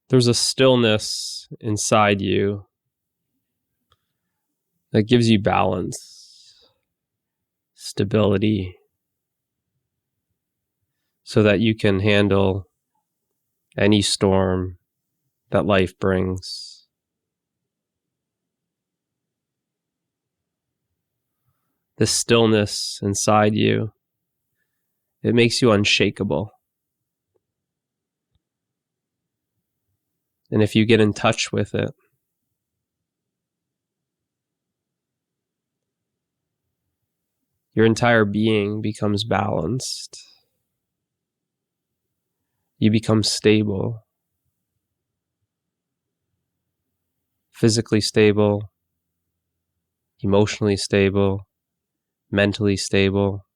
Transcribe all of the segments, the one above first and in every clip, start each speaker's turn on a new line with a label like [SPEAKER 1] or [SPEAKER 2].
[SPEAKER 1] There's a stillness inside you that gives you balance, stability, so that you can handle any storm that life brings. This stillness inside you, it makes you unshakable. And if you get in touch with it, your entire being becomes balanced. You become stable, physically stable, emotionally stable, mentally stable.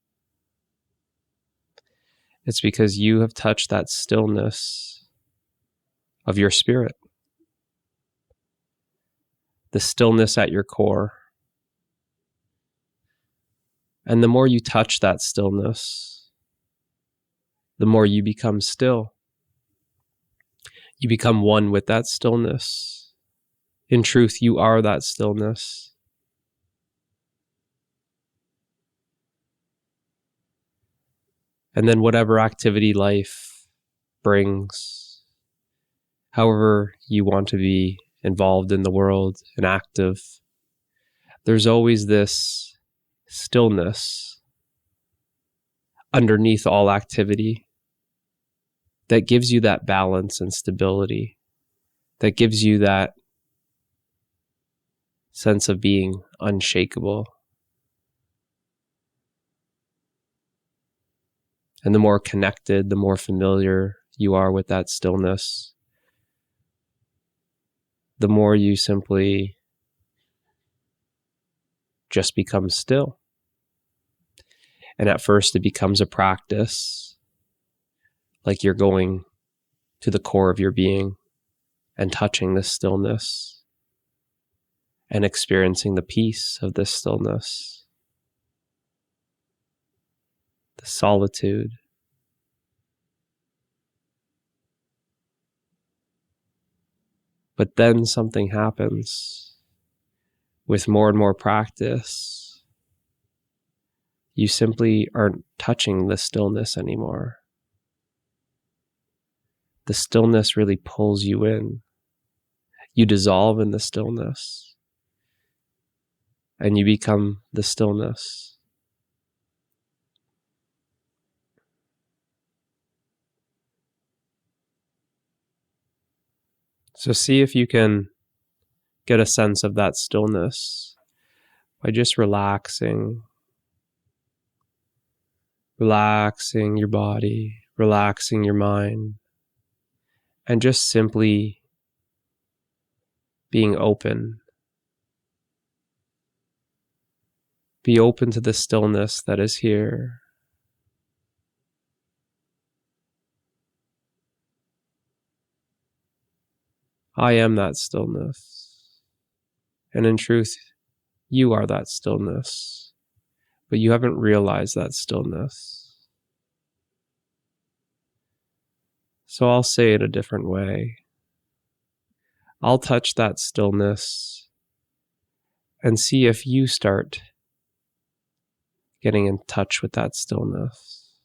[SPEAKER 1] It's because you have touched that stillness of your spirit, the stillness at your core. And the more you touch that stillness, the more you become still. You become one with that stillness. In truth, you are that stillness. And then whatever activity life brings, however you want to be involved in the world and active, there's always this stillness underneath all activity that gives you that balance and stability, that gives you that sense of being unshakable. And the more connected, the more familiar you are with that stillness, the more you simply just become still. And at first it becomes a practice, like you're going to the core of your being and touching this stillness and experiencing the peace of this stillness, the solitude. But then something happens with more and more practice. You simply aren't touching the stillness anymore. The stillness really pulls you in. You dissolve in the stillness, and you become the stillness. So see if you can get a sense of that stillness by just relaxing your body, relaxing your mind, and just simply being open. Be open to the stillness that is here. I am that stillness. And in truth, you are that stillness, but you haven't realized that stillness. So I'll say it a different way. I'll touch that stillness and see if you start getting in touch with that stillness.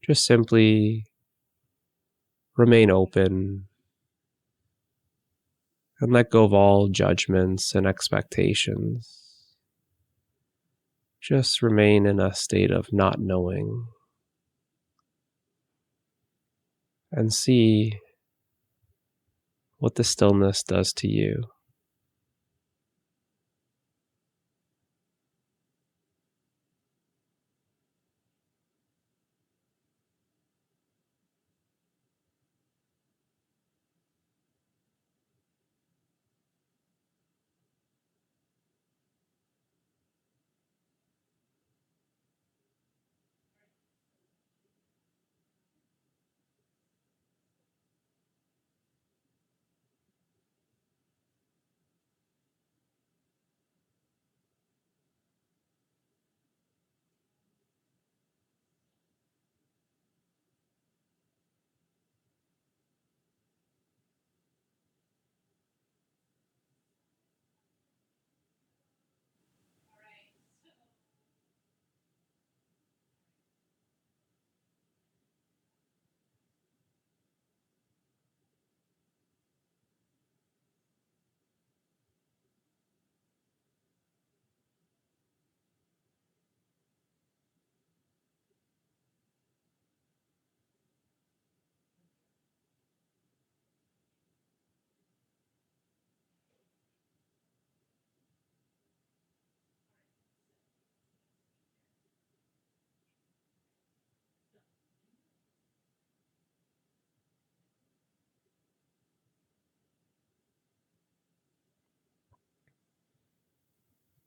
[SPEAKER 1] Just simply remain open and let go of all judgments and expectations. Just remain in a state of not knowing and see what the stillness does to you.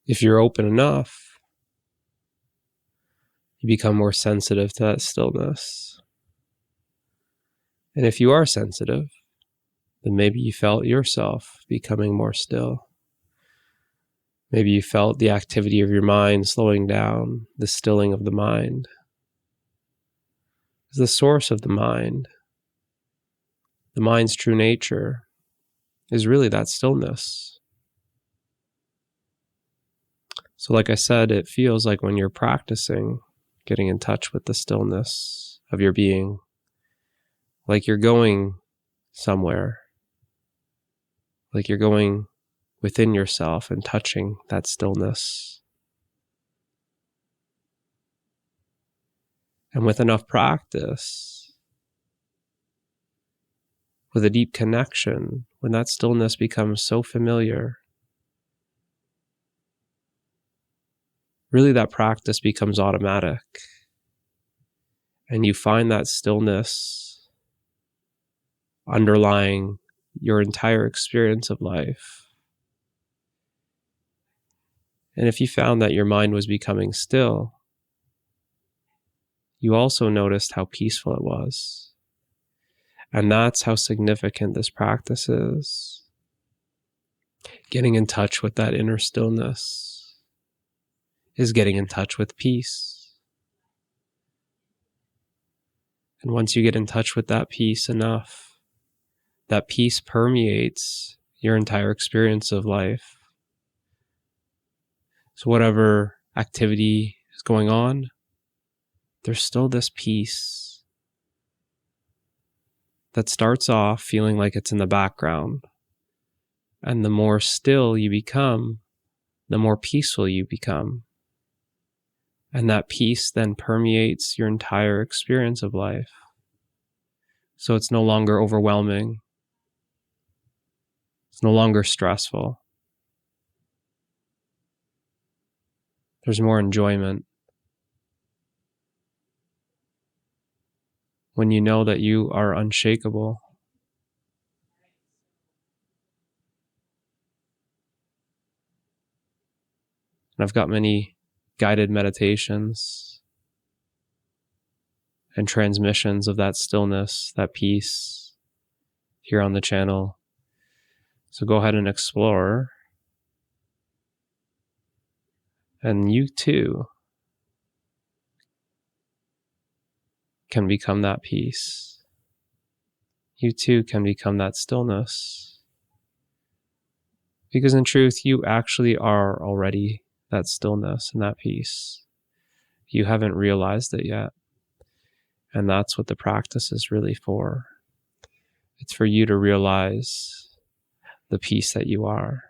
[SPEAKER 1] If you're open enough, you become more sensitive to that stillness. And if you are sensitive, then maybe you felt yourself becoming more still. Maybe you felt the activity of your mind slowing down, the stilling of the mind. The source of the mind's true nature, is really that stillness. So like I said, it feels like when you're practicing getting in touch with the stillness of your being, like you're going somewhere, like you're going within yourself and touching that stillness. And with enough practice, with a deep connection, when that stillness becomes so familiar, really that practice becomes automatic. And you find that stillness underlying your entire experience of life. And if you found that your mind was becoming still, you also noticed how peaceful it was. And that's how significant this practice is. Getting in touch with that inner stillness is getting in touch with peace. And once you get in touch with that peace enough, that peace permeates your entire experience of life. So whatever activity is going on, there's still this peace that starts off feeling like it's in the background. And the more still you become, the more peaceful you become. And that peace then permeates your entire experience of life. So it's no longer overwhelming. It's no longer stressful. There's more enjoyment. When you know that you are unshakable. And I've got many guided meditations and transmissions of that stillness, that peace here on the channel. So go ahead and explore. And you too can become that peace. You too can become that stillness. Because in truth, you actually are already that stillness and that peace. You haven't realized it yet. And that's what the practice is really for. It's for you to realize the peace that you are.